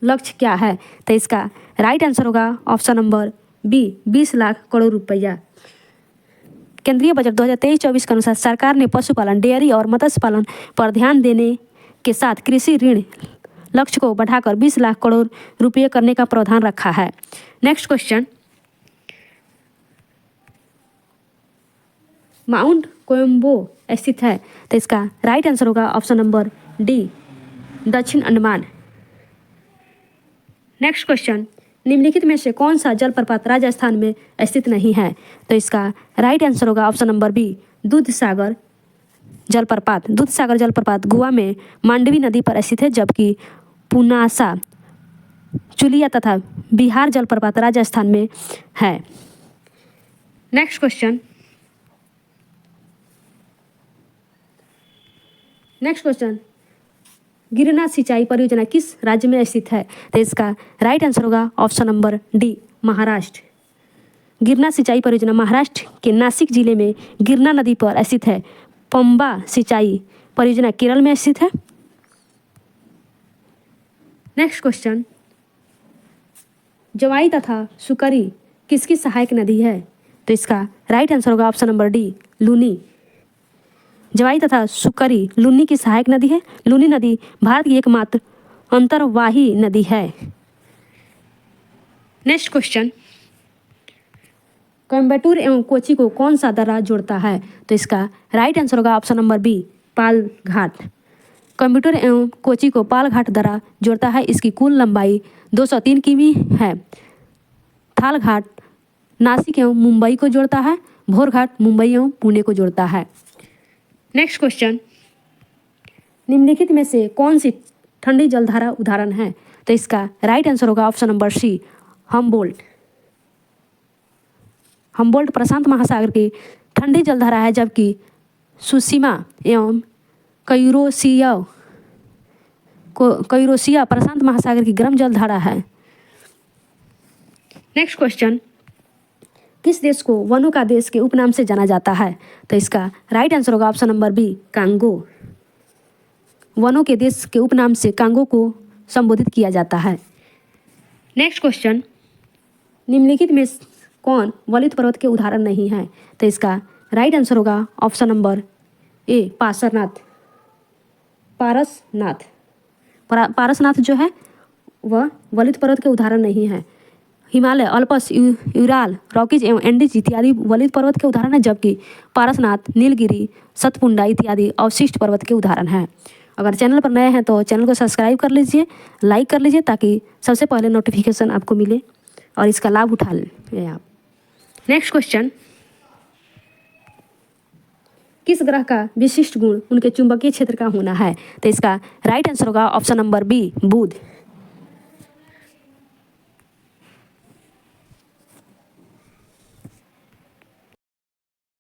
लक्ष्य क्या है? तो इसका राइट आंसर होगा option number B, 20 lakh crore रुपया। केंद्रीय बजट 2023-24 के अनुसार सरकार ने पशुपालन, डेयरी और मत्स्य पालन पर ध्यान देने के साथ कृषि ऋण लक्ष्य को बढ़ाकर 20 लाख करोड़ रुपये करने का प्रावधान रखा है। नेक्स्ट क्वेश्चन, माउंट कोयम्बो स्थित है? तो इसका राइट आंसर होगा ऑप्शन नंबर डी दक्षिण अंडमान। नेक्स्ट क्वेश्चन, निम्नलिखित में से कौन सा जलप्रपात राजस्थान में स्थित नहीं है? तो इसका राइट आंसर होगा ऑप्शन नंबर बी, दूधसागर जलप्रपात। दूधसागर जलप्रपात गोवा में मांडवी नदी पर स्थित है, जबकि पुनासा, चुलिया तथा बिहार जलप्रपात राजस्थान में है। नेक्स्ट क्वेश्चन, गिरना सिंचाई परियोजना किस राज्य में स्थित है? तो इसका राइट आंसर होगा ऑप्शन नंबर डी, महाराष्ट्र। गिरना सिंचाई परियोजना महाराष्ट्र के नासिक जिले में गिरना नदी पर स्थित है। पंबा सिंचाई परियोजना केरल में स्थित है। नेक्स्ट क्वेश्चन, जवाई तथा सुकरी किसकी सहायक नदी है? तो इसका राइट आंसर होगा ऑप्शन नंबर डी, लूनी। जवाई तथा सुकरी लूनी की सहायक नदी है। लूनी नदी भारत की एकमात्र अंतर्वाही नदी है। नेक्स्ट क्वेश्चन, कोयम्बटूर एवं कोची को कौन सा दर्रा जोड़ता है? तो इसका राइट आंसर होगा ऑप्शन नंबर बी, पाल घाट। कोयम्बटूर एवं कोची को पाल घाट दर्रा जोड़ता है। इसकी कुल लंबाई 203 किमी है। थाल घाट नासिक एवं मुंबई को जोड़ता है। भोर घाट मुंबई एवं पुणे को जोड़ता है। नेक्स्ट क्वेश्चन, निम्नलिखित में से कौन सी ठंडी जलधारा उदाहरण है? तो इसका राइट आंसर होगा option number C, Humboldt. Humboldt प्रशांत महासागर की ठंडी जलधारा है, जबकि सुसीमा एवं कयूरोसिया प्रशांत महासागर की गर्म जलधारा है। नेक्स्ट क्वेश्चन, किस देश को वनों का देश के उपनाम से जाना जाता है? तो इसका राइट आंसर होगा ऑप्शन नंबर बी, कांगो। वनों के देश के उपनाम से कांगो को संबोधित किया जाता है। नेक्स्ट क्वेश्चन, निम्नलिखित में कौन वलित पर्वत के उदाहरण नहीं है? तो इसका राइट आंसर होगा ऑप्शन नंबर ए, पारसनाथ। पारसनाथ जो है वह वलित पर्वत के उदाहरण नहीं है। हिमालय, अल्पस, यूराल, रॉकीज एवं एंडीज इत्यादि वलित पर्वत के उदाहरण है, जबकि पारसनाथ, नीलगिरी, सतपुंडा इत्यादि अवशिष्ट पर्वत के उदाहरण हैं। अगर चैनल पर नए हैं तो चैनल को सब्सक्राइब कर लीजिए, लाइक कर लीजिए, ताकि सबसे पहले नोटिफिकेशन आपको मिले और इसका लाभ उठा लें आप। नेक्स्ट क्वेश्चन, किस ग्रह का विशिष्ट गुण उनके चुंबकीय क्षेत्र का होना है? तो इसका राइट आंसर होगा ऑप्शन नंबर बी, बुध।